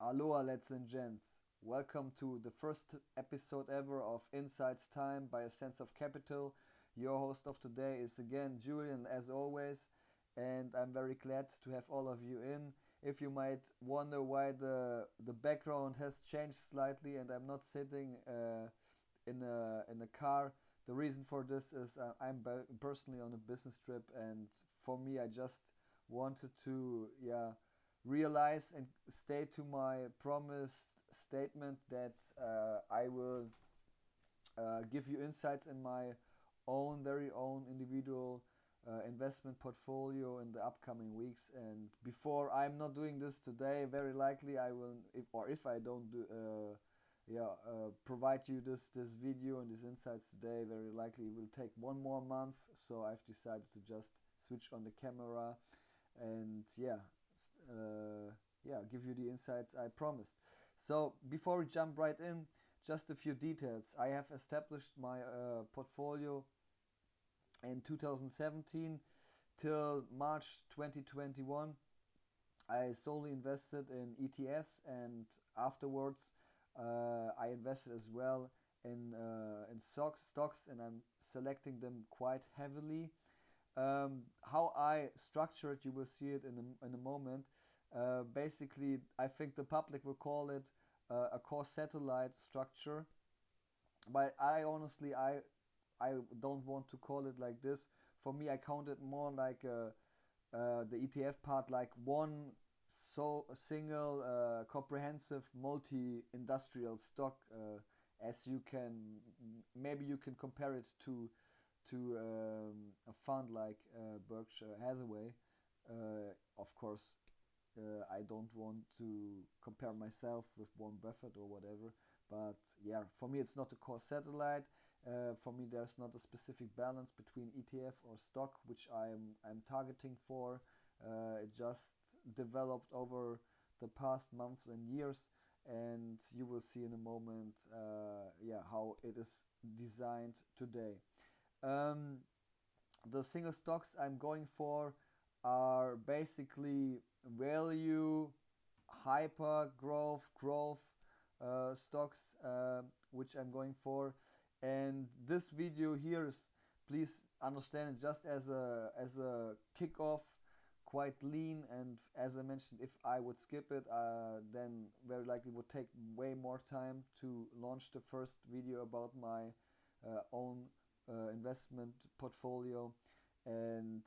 Aloha, lads and gents. Welcome to the first episode ever of Insights Time by A Sense of Capital. Your host of today is again Julian, as always, and I'm very glad to have all of you in. If you might wonder why the background has changed slightly and I'm not sitting in a car, the reason for this is I'm personally on a business trip, and for me, I just wanted to, realize and stay to my promised statement that I will give you insights in my very own individual investment portfolio in the upcoming weeks. And before, I'm not doing this today, very likely I will, if I don't provide you this video and these insights today, very likely it will take one more month. So I've decided to just switch on the camera and give you the insights I promised. So before we jump right in, just a few details. I have established my portfolio in 2017 till March 2021. I solely invested in ETFs, and afterwards I invested as well in stocks, and I'm selecting them quite heavily. How I structure it, you will see it in a moment. Basically, I think the public will call it a core satellite structure, but I don't want to call it like this. For me, I count it more like the ETF part, like one a single comprehensive multi-industrial stock, as you can maybe you can compare it to a fund like Berkshire Hathaway. Of course, I don't want to compare myself with Warren Buffett or whatever, but yeah, for me it's not a core satellite. For me, there's not a specific balance between ETF or stock which I'm targeting for. It just developed over the past months and years, and you will see in a moment, how it is designed today. Um, the single stocks I'm going for are basically value, hyper growth stocks, which I'm going for. And this video here is, please understand it just as a kickoff, quite lean. And as I mentioned, if I would skip it, then very likely would take way more time to launch the first video about my own investment portfolio. And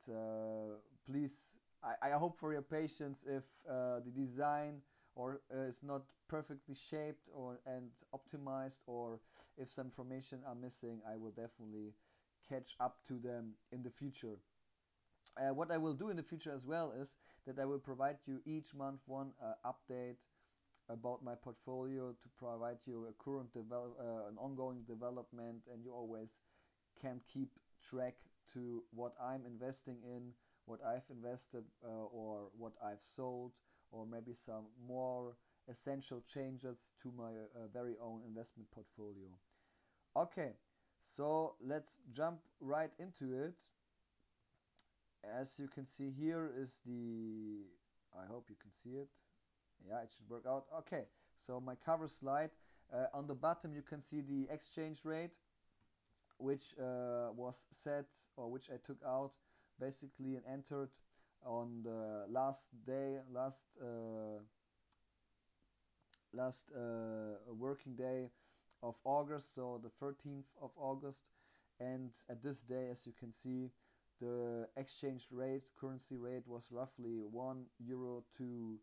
please, I hope for your patience if the design or is not perfectly shaped or and optimized, or if some information are missing. I will definitely catch up to them in the future. What I will do in the future as well is that I will provide you each month one update about my portfolio, to provide you a an ongoing development, and you always can keep track to what I'm investing in, what I've invested, or what I've sold, or maybe some more essential changes to my very own investment portfolio. Okay, so let's jump right into it. As you can see, here is I hope you can see it. Yeah, it should work out. Okay, so my cover slide. On the bottom you can see the exchange rate, which was set, or which I took out basically and entered on the last working day of August, so the 13th of August. And at this day, as you can see, the exchange rate, currency rate, was roughly €1 to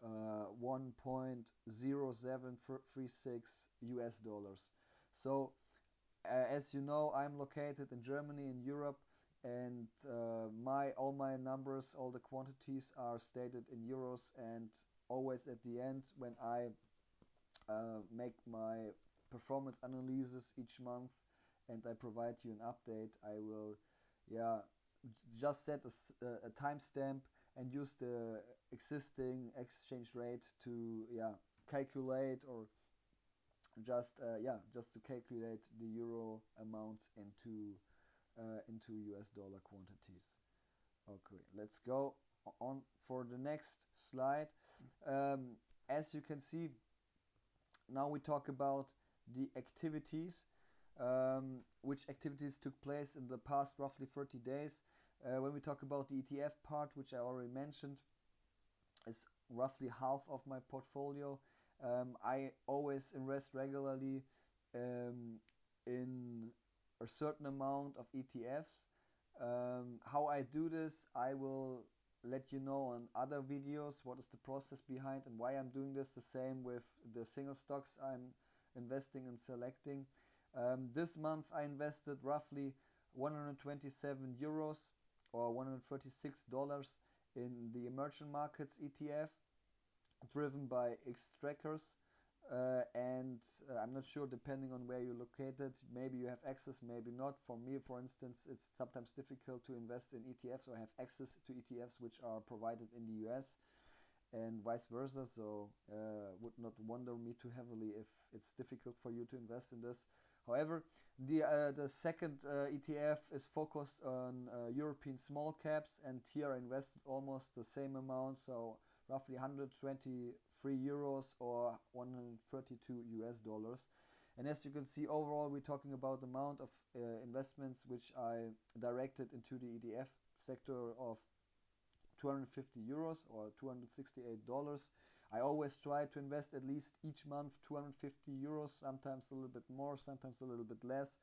1.0736 US dollars. So as you know, I'm located in Germany, in Europe, and all my numbers, all the quantities are stated in euros. And always at the end, when I make my performance analysis each month and I provide you an update, I will, just set a timestamp and use the existing exchange rate to, calculate, or just to calculate the euro amount into US dollar quantities. Okay, let's go on for the next slide. as you can see, now we talk about the activities, which activities took place in the past roughly 30 days. When we talk about the ETF part, which I already mentioned, is roughly half of my portfolio. I always invest regularly in a certain amount of ETFs. How I do this, I will let you know on other videos what is the process behind and why I'm doing this. The same with the single stocks I'm investing and selecting. This month I invested roughly 127 euros or $136 in the emerging markets ETF, driven by X-Trackers. I'm not sure, depending on where you're located, maybe you have access, maybe not. For me, for instance, it's sometimes difficult to invest in ETFs or have access to ETFs which are provided in the US, and vice versa. So would not wonder me too heavily if it's difficult for you to invest in this. However, the second ETF is focused on European small caps, and here I invested almost the same amount, so roughly 123 euros or $132. And as you can see, overall we're talking about the amount of investments which I directed into the ETF sector of 250 euros or $268. I always try to invest at least each month 250 euros, sometimes a little bit more, sometimes a little bit less.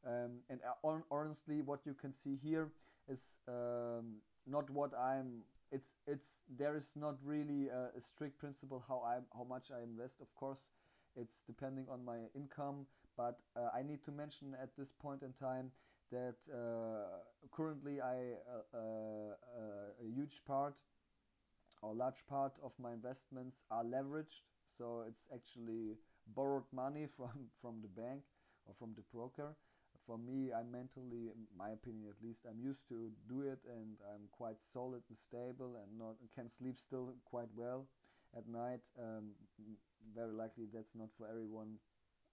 And honestly, what you can see here is not what I'm. There is not really a strict principle how much I invest. Of course, it's depending on my income, but I need to mention at this point in time that currently a huge part or large part of my investments are leveraged, so it's actually borrowed money from the bank or from the broker. For me, I'm mentally, in my opinion at least, I'm used to do it, and I'm quite solid and stable and can sleep still quite well at night. Very likely that's not for everyone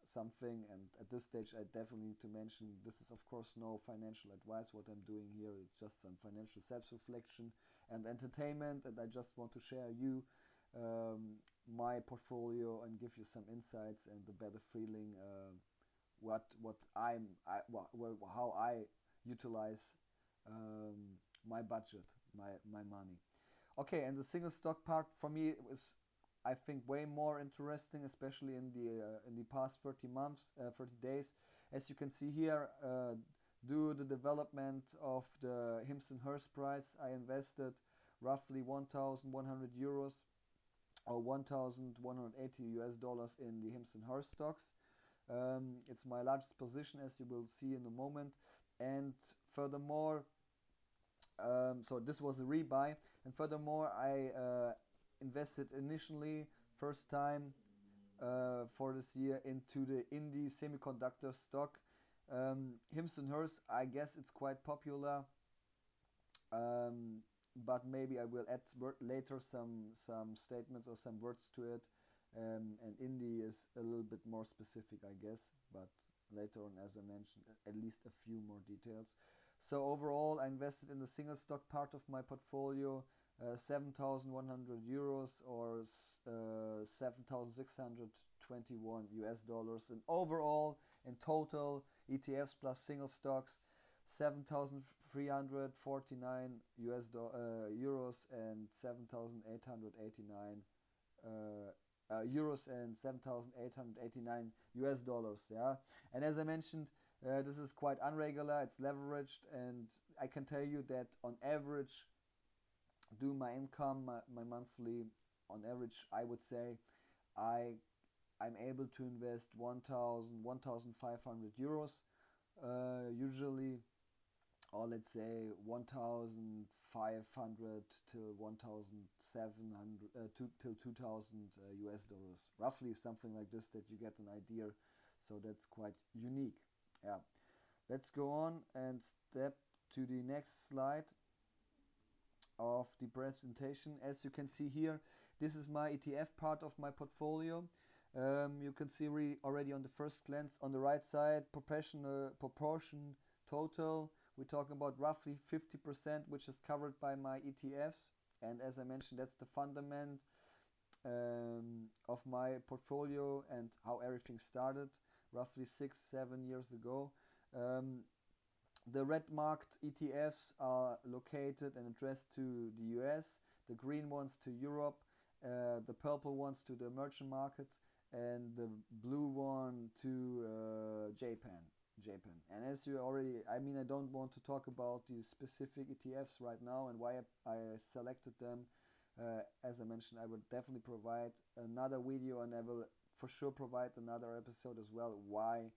something, and at this stage I definitely need to mention this is of course no financial advice. What I'm doing here, it's just some financial self-reflection and entertainment, and I just want to share you my portfolio and give you some insights and a better feeling how I utilize my budget, my money. Okay, and the single stock part for me is, I think, way more interesting, especially in the past 30 days. As you can see here, due to the development of the Hims and Hers price, I invested roughly 1,100 euros or $1,180 in the Hims and Hers stocks. It's my largest position, as you will see in a moment. And furthermore, so this was a rebuy, and furthermore I invested initially, first time for this year, into the Indie semiconductor stock. Hims and Hers, I guess it's quite popular, but maybe I will add later some statements or some words to it. And Indie is a little bit more specific, I guess, but later on, as I mentioned, at least a few more details. So overall, I invested in the single stock part of my portfolio 7,100 euros or $7,621, and overall, in total, ETFs plus single stocks, 7,349 euros and 7,889 euros and $7,889. Yeah, and as I mentioned, this is quite irregular. It's leveraged, and I can tell you that on average, do my income, my monthly, on average, I would say I'm able to invest 1,500 euros usually, or let's say 1,500 till 1,700 till $2,000, roughly something like this, that you get an idea. So that's quite unique. Yeah, let's go on and step to the next slide of the presentation. As you can see here, this is my ETF part of my portfolio. You can see already on the first glance on the right side, proportion total, we're talking about roughly 50%, which is covered by my ETFs, and as I mentioned, that's the fundament. of my portfolio and how everything started roughly 6-7 years ago. The red marked ETFs are located and addressed to the US, the green ones to Europe, the purple ones to the emerging markets, and the blue one to Japan. And as you already, I mean, I don't want to talk about the specific ETFs right now and why I selected them. As I mentioned, I will definitely provide another video, and I will for sure provide another episode as well why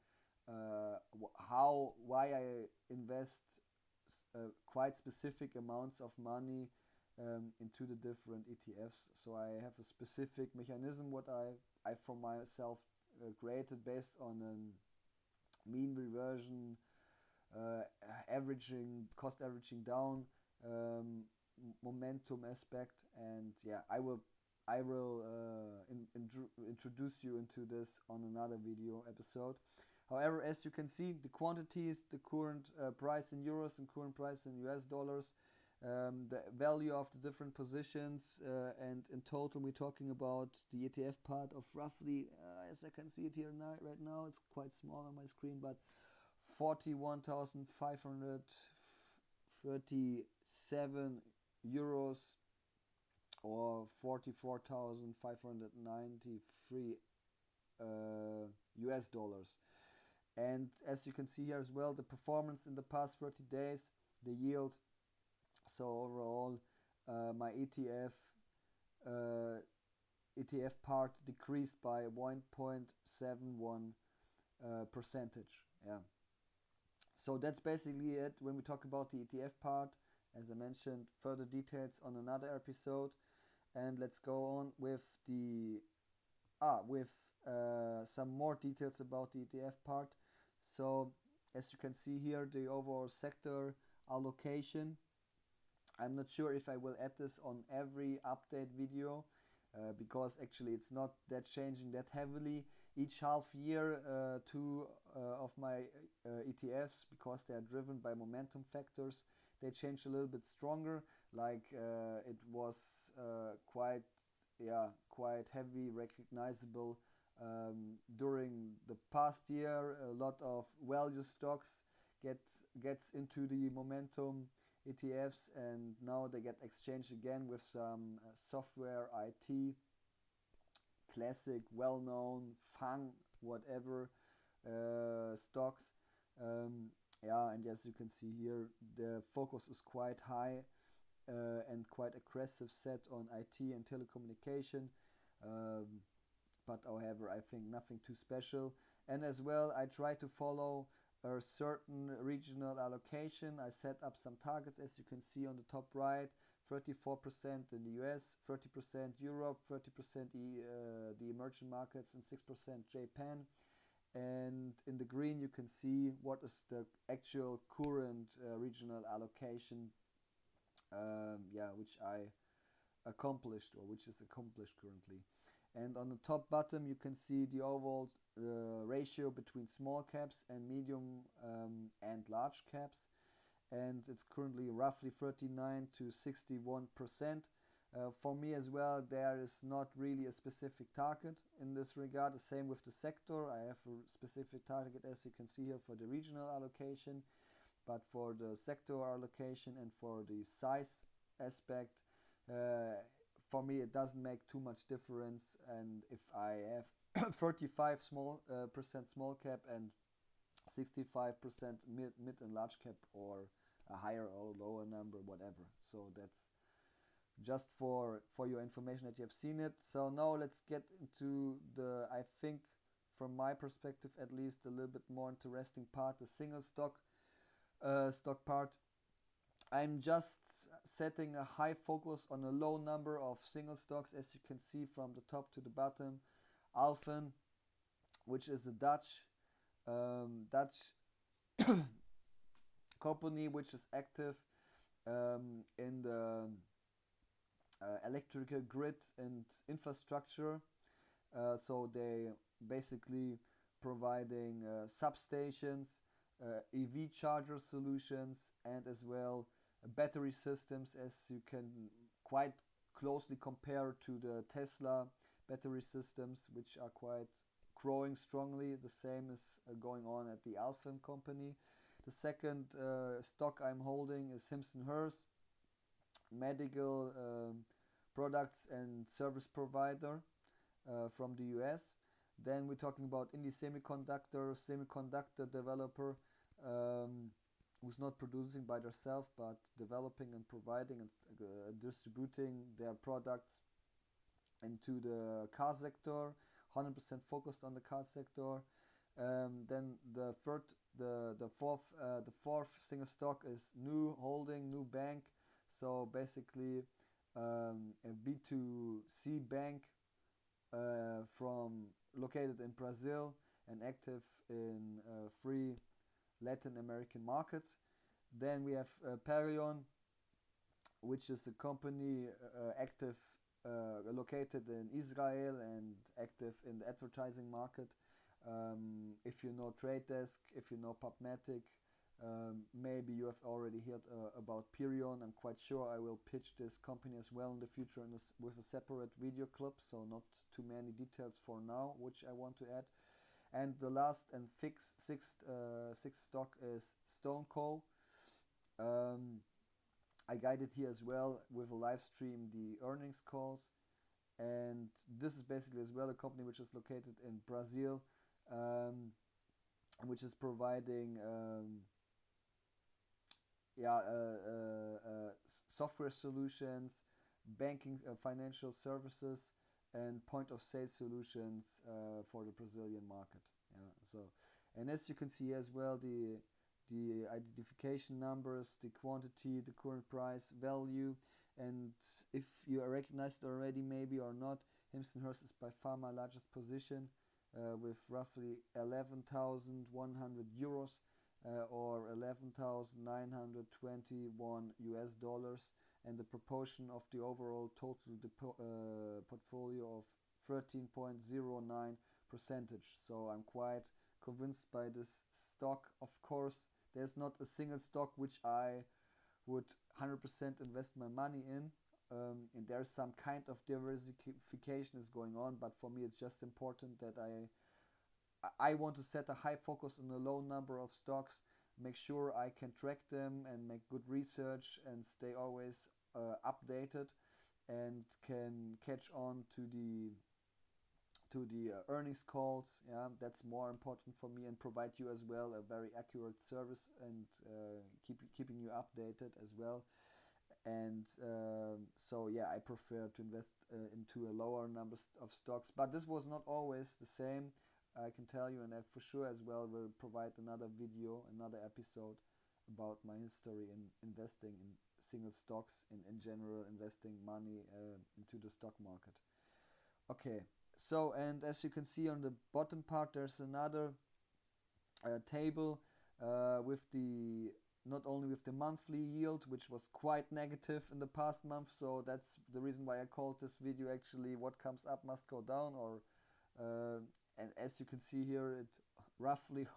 I invest quite specific amounts of money into the different ETFs. So I have a specific mechanism what I for myself created based on a mean reversion, cost averaging down, momentum aspect, and yeah, I will introduce you into this on another video episode. However, as you can see, the quantities, the current price in euros and current price in US dollars, the value of the different positions, and in total we're talking about the ETF part of roughly, as I can see it here right now, it's quite small on my screen, but 41,537 euros or 44,593 US dollars. And as you can see here as well, the performance in the past 30 days, the yield. So overall, my ETF part decreased by 1.71 percentage. Yeah. So that's basically it when we talk about the ETF part. As I mentioned, further details on another episode. And let's go on with some more details about the ETF part. So as you can see here, the overall sector allocation. I'm not sure if I will add this on every update video because actually it's not that changing that heavily. Each half year, two of my ETFs, because they are driven by momentum factors, they change a little bit stronger. Like it was quite heavy, recognizable during the past year. A lot of value stocks gets into the momentum ETFs, and now they get exchanged again with some software, IT, classic, well-known, fun, whatever stocks. And as you can see here, the focus is quite high and quite aggressive set on IT and telecommunication. But however, I think nothing too special. And as well, I try to follow a certain regional allocation. I set up some targets, as you can see on the top right, 34% in the US, 30% Europe, 30% the emerging markets, and 6% Japan. And in the green you can see what is the actual current regional allocation, which I accomplished, or which is accomplished currently. And on the top bottom you can see the overall ratio between small caps and medium and large caps, and it's currently roughly 39 to 61%. For me as well, there is not really a specific target in this regard. The same with the sector. I have a specific target, as you can see here, for the regional allocation, but for the sector allocation and for the size aspect, for me it doesn't make too much difference. And if I have 35% small cap and 65% mid and large cap, or a higher or lower number, whatever. So that's just for your information that you have seen it. So now let's get into the, I think from my perspective at least, a little bit more interesting part, the single stock part. I'm just setting a high focus on a low number of single stocks, as you can see from the top to the bottom. Alphen, which is a Dutch company which is active in the electrical grid and infrastructure. So they basically providing substations, EV charger solutions, and as well battery systems, as you can quite closely compare to the Tesla battery systems, which are quite growing strongly. The same is going on at the Alphen company. The second stock I'm holding is Hims & Hers, medical products and service provider from the US. Then we're talking about Indie Semiconductor developer, who's not producing by themselves but developing and providing and distributing their products into the car sector, 100% focused on the car sector. Then the fourth single stock is New Holding, New Bank. So basically a B2C bank from located in Brazil and active in 3 Latin American markets. Then we have Perion, which is a company active located in Israel and active in the advertising market. If you know Trade Desk, if you know PubMatic, maybe you have already heard about Perion. I'm quite sure I will pitch this company as well in the future with a separate video clip, so not too many details for now, which I want to add. And the last and sixth stock is Stone Co. I guided here as well with a live stream the earnings calls, and this is basically as well a company which is located in Brazil, which is providing software solutions, banking, financial services, and point of sale solutions for the Brazilian market. So, and as you can see as well, the identification numbers, the quantity, the current price, value, and if you are recognized already maybe or not, Hims & Hers is by far my largest position with roughly 11,100 euros or 11,921 US dollars, and the proportion of the overall total portfolio of 13.09%. So I'm quite convinced by this stock. Of course, there's not a single stock which I would 100% invest my money in, and there's some kind of diversification is going on, but for me it's just important that I want to set a high focus on a low number of stocks, make sure I can track them and make good research and stay always updated and can catch on to the earnings calls. That's more important for me, and provide you as well a very accurate service and keeping you updated as well. And so yeah, I prefer to invest into a lower number of stocks, but this was not always the same, I can tell you, and I for sure as well will provide another video, another episode about my history in investing in single stocks and in general investing money into the stock market. Okay, so, and as you can see on the bottom part, there's another table with the not only with the monthly yield, which was quite negative in the past month. So that's the reason why I called this video actually "What Comes Up Must Go Down," or and as you can see here, it roughly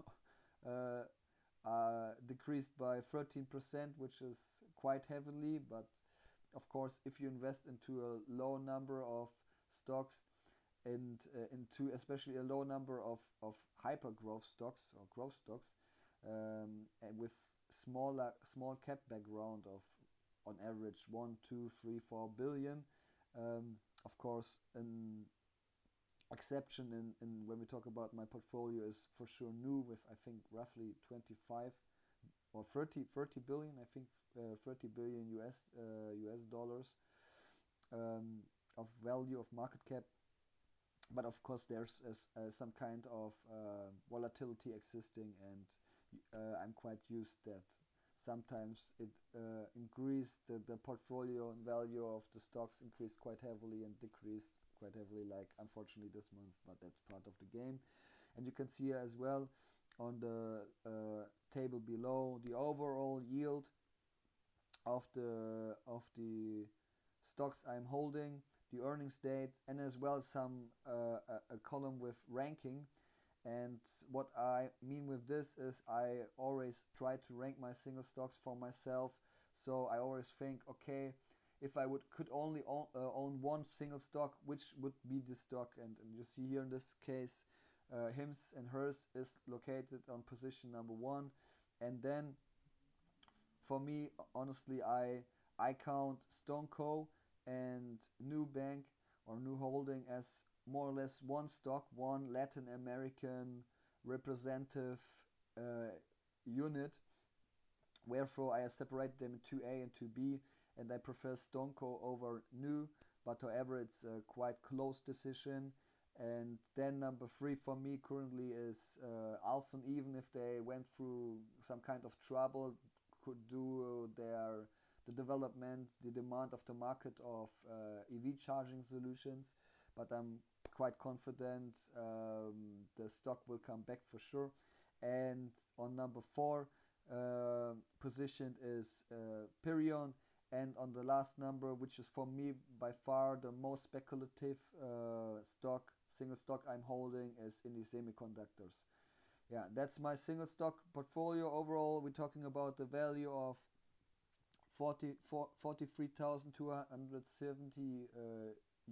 decreased by 13%, which is quite heavily. But of course, if you invest into a low number of stocks and into especially a low number of hyper growth stocks or growth stocks, and with small cap background of on average 1, 2, 3, 4 billion, of course an exception in when we talk about my portfolio is for sure new, with I think roughly 25 or 30 billion, I think 30 billion US dollars of value of market cap. But of course there's some kind of volatility existing, and I'm quite used that sometimes it increased the portfolio and value of the stocks increased quite heavily and decreased quite heavily, like unfortunately this month, but that's part of the game. And you can see as well on the table below the overall yield of the stocks I'm holding, the earnings date, and as well some a column with ranking. And what I mean with this is I always try to rank my single stocks for myself. So I always think, okay, if I could only own one single stock, which would be this stock. And you see here in this case, hims and hers is located on position number 1. And then for me, honestly, I count Stoneco and New Bank or New Holding as more or less one stock, one Latin American representative unit. Wherefore I separate them in 2A and 2B, and I prefer Stoneco over New, but however it's a quite close decision. And then number 3 for me currently is Alphen. Even if they went through some kind of trouble, could do the development, the demand of the market of EV charging solutions, but I'm quite confident the stock will come back for sure. And on number 4 positioned is Perion, and on the last number, which is for me by far the most speculative single stock I'm holding, is Indie Semiconductors. Yeah, that's my single stock portfolio. Overall, we're talking about the value of 43,270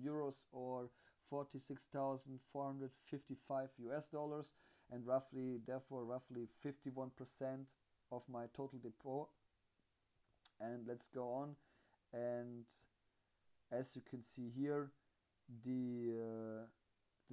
euros, or 46,455 US dollars, and therefore roughly 51% of my total depot. And let's go on. And as you can see here, the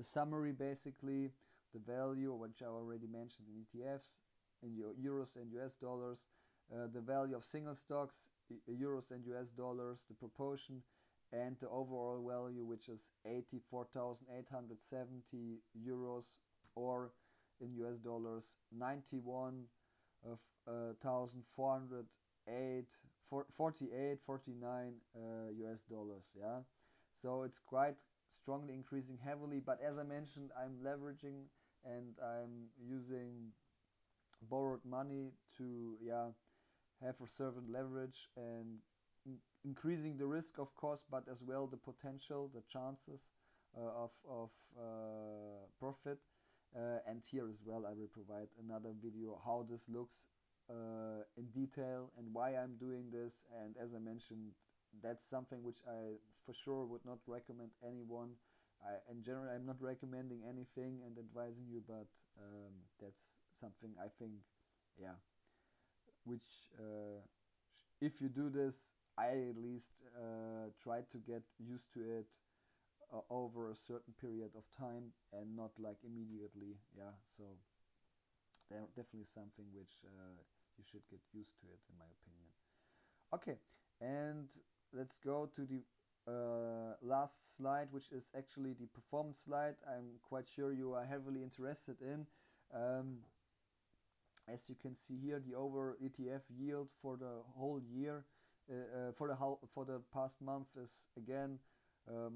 summary, basically the value, which I already mentioned, in ETFs, in euros and US dollars, the value of single stocks, euros and US dollars, the proportion, and the overall value, which is 84,870 euros, or in US dollars 91,448.49 US dollars. Yeah, so it's quite strongly increasing heavily, but as I mentioned, I'm leveraging and I'm using borrowed money to have a certain leverage and increasing the risk, of course, but as well the potential, the chances of profit. And here as well I will provide another video how this looks in detail and why I'm doing this. And as I mentioned, that's something which I for sure would not recommend anyone. In general, I'm not recommending anything and advising you, but that's something I think, which if you do this, I at least try to get used to it over a certain period of time and not like immediately. Yeah, so definitely something which you should get used to it, in my opinion. Okay, and let's go to the last slide, which is actually the performance slide. I'm quite sure you are heavily interested in. As you can see here, the over ETF yield for the whole year, for the past month, is again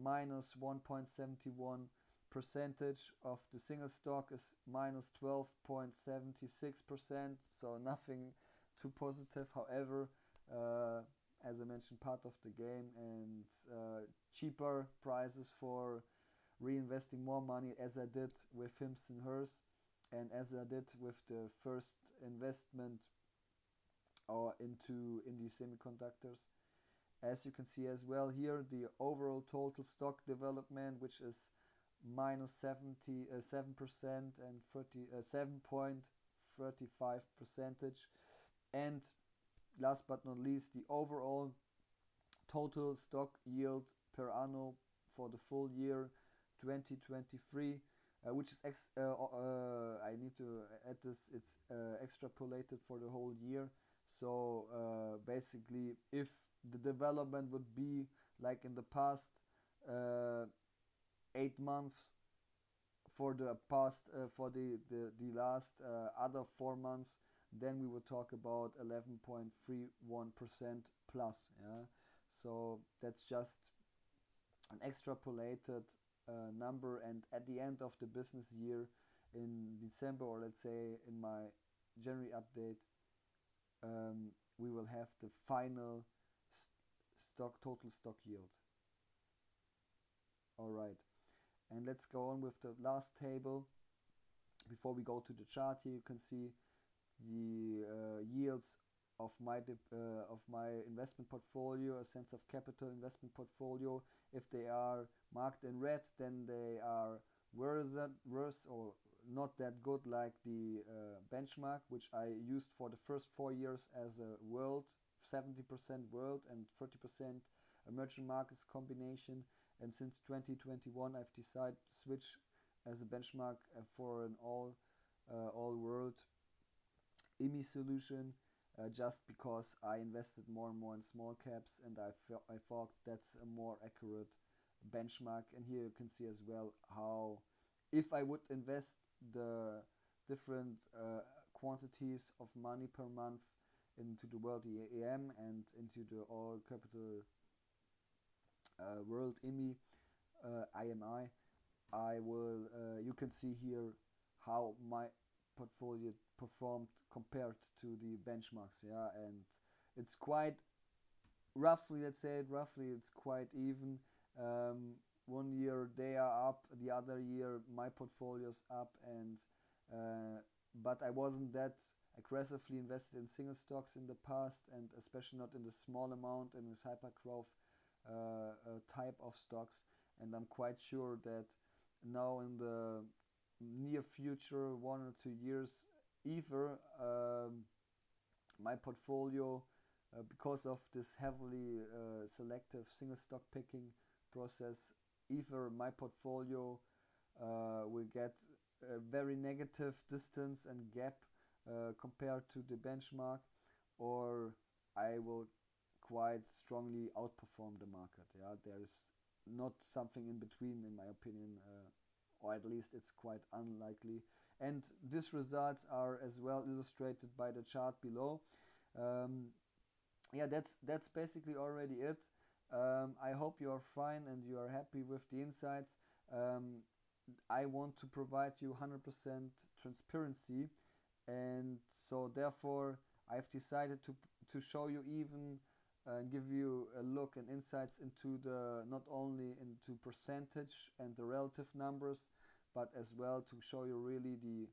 minus 1.71%. Of the single stock is minus 12.76%. So nothing too positive. However, as I mentioned, part of the game, and cheaper prices for reinvesting more money, as I did with hims and hers, and as I did with the first investment into Indie Semiconductors. As you can see as well here, the overall total stock development, which is minus 7% and 7.35%. And last but not least, the overall total stock yield per annum for the full year 2023, which is I need to add this, it's extrapolated for the whole year. So basically, if the development would be like in the past 8 months, for the last other 4 months, then we would talk about 11.31% plus. Yeah, so that's just an extrapolated number, and at the end of the business year in December, or let's say in my January update, we will have the final total stock yield. All right, and let's go on with the last table. Before we go to the chart here, you can see the yields of my investment portfolio, a sense of capital investment portfolio. If they are marked in red, then they are worse or not that good, like the benchmark, which I used for the first 4 years as a world, 70% world and 30% emerging markets combination. And since 2021, I've decided to switch as a benchmark for an all world IMI solution, just because I invested more and more in small caps, and I thought that's a more accurate benchmark. And here you can see as well how, if I would invest the different quantities of money per month into the world EM and into the all capital world IMI, IMI, I will you can see here how my portfolio performed compared to the benchmarks. Yeah, and it's quite roughly, let's say it roughly, it's quite even. 1 year they are up, the other year my portfolio's up, and but I wasn't that aggressively invested in single stocks in the past, and especially not in the small amount in this hyper growth type of stocks. And I'm quite sure that now in the near future, 1 or 2 years, either my portfolio, because of this heavily selective single stock picking process, either my portfolio will get a very negative distance and gap compared to the benchmark, or I will quite strongly outperform the market. Yeah, there is not something in between, in my opinion, or at least it's quite unlikely. And these results are as well illustrated by the chart below. Yeah, that's basically already it. I hope you are fine and you are happy with the insights. I want to provide you 100% transparency, and so therefore I've decided to show you even and give you a look and insights into the, not only into percentage and the relative numbers, but as well to show you really the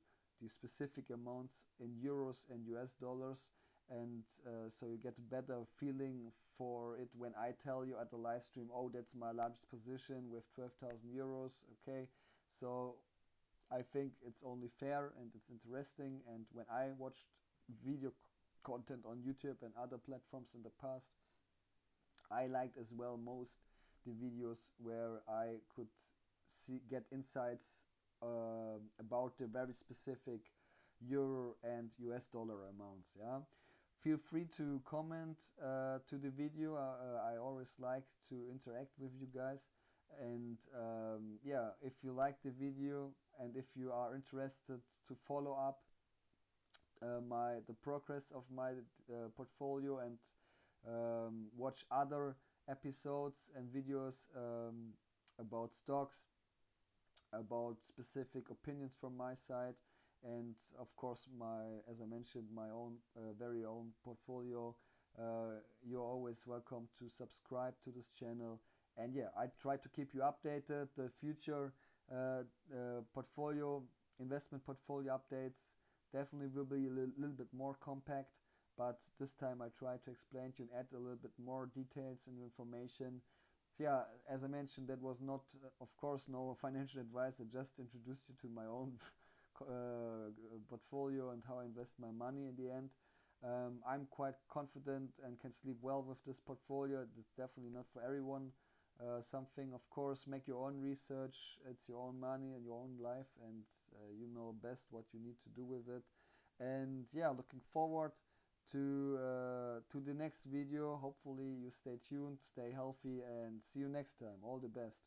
specific amounts in euros and US dollars, and so you get a better feeling for it when I tell you at the live stream, oh, that's my largest position with 12,000 euros. Okay, so I think it's only fair and it's interesting. And when I watched video content on YouTube and other platforms in the past, I liked as well most the videos where I could get insights about the very specific euro and US dollar amounts. Yeah, feel free to comment to the video. I always like to interact with you guys, and yeah, if you like the video and if you are interested to follow up the progress of my portfolio, and watch other episodes and videos about stocks, about specific opinions from my side, and of course as I mentioned, my own very own portfolio, you're always welcome to subscribe to this channel. And yeah, I try to keep you updated. The future investment portfolio updates definitely will be a little bit more compact, but this time I try to explain to you and add a little bit more details and information. So yeah, as I mentioned, that was not, of course, no financial advice. I just introduced you to my own portfolio and how I invest my money in the end. I'm quite confident and can sleep well with this portfolio. It's definitely not for everyone. Something, of course, make your own research. It's your own money and your own life, and you know best what you need to do with it. And yeah, looking forward to the next video. Hopefully you stay tuned, stay healthy, and see you next time. All the best.